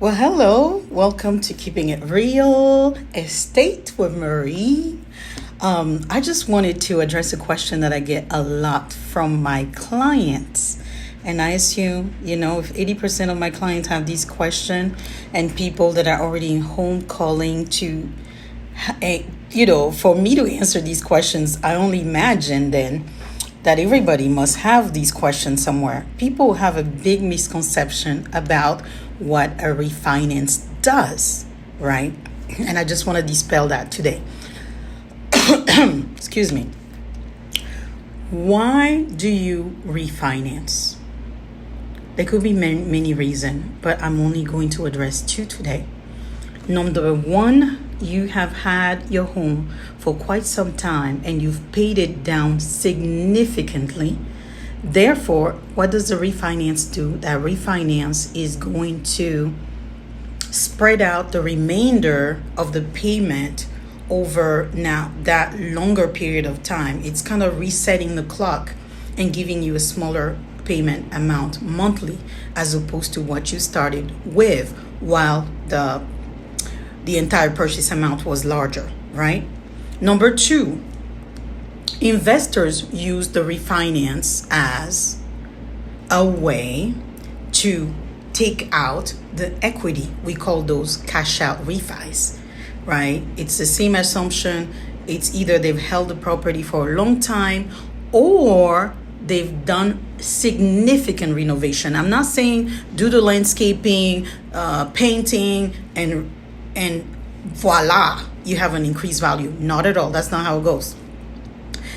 Well, hello. Welcome to Keeping It Real Estate with Marie. I just wanted to address a question that I get a lot from my clients. And I assume, if 80% of my clients have these questions and people that are already in home calling to, for me to answer these questions, I only imagine then that everybody must have these questions somewhere. People have a big misconception about what a refinance does, right? And I just want to dispel that today. Excuse me. Why do you refinance? There could be many reasons, but I'm only going to address two today. Number one, you have had your home for quite some time and you've paid it down significantly. Therefore, what does the refinance do? That refinance is going to spread out the remainder of the payment over now that longer period of time. It's kind of resetting the clock and giving you a smaller payment amount monthly as opposed to what you started with while the entire purchase amount was larger, right? Number two, investors use the refinance as a way to take out the equity. We call those cash out refis, right? It's the same assumption. It's either they've held the property for a long time or they've done significant renovation. I'm not saying do the landscaping, painting, and voila, you have an increased value. Not at all. That's not how it goes.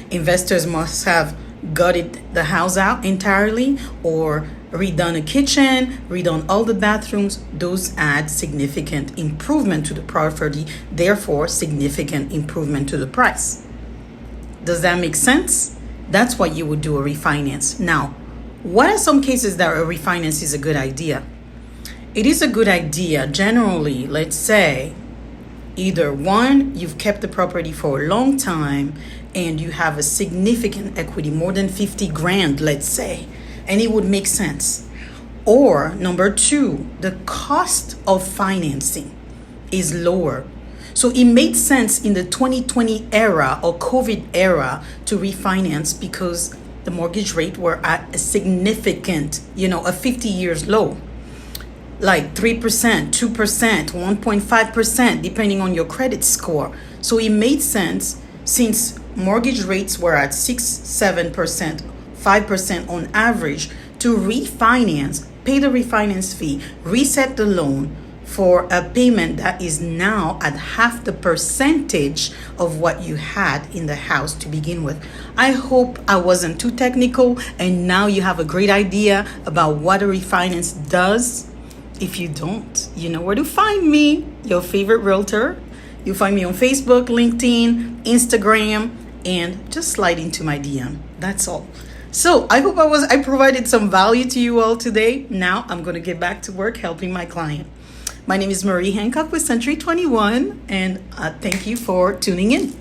Investors must have gutted the house out entirely or redone a kitchen, redone all the bathrooms. Those add significant improvement to the property, therefore significant improvement to the price. Does that make sense? That's why you would do a refinance. Now, what are some cases that a refinance is a good idea? It is a good idea generally, let's say, either one, you've kept the property for a long time and you have a significant equity, more than 50 grand, let's say, and it would make sense. Or number two, the cost of financing is lower. So it made sense in the 2020 era or COVID era to refinance because the mortgage rate were at a significant, a 50 years low. Like 3%, 2%, 1.5%, depending on your credit score. So it made sense since mortgage rates were at 6, 7%, 5% on average to refinance, pay the refinance fee, reset the loan for a payment that is now at half the percentage of what you had in the house to begin with. I hope I wasn't too technical and now you have a great idea about what a refinance does. If you don't, you know where to find me, your favorite realtor. You'll find me on Facebook, LinkedIn, Instagram, and just slide into my DM. That's all. So I hope I provided some value to you all today. Now I'm going to get back to work helping my client. My name is Marie Hancock with Century 21, and thank you for tuning in.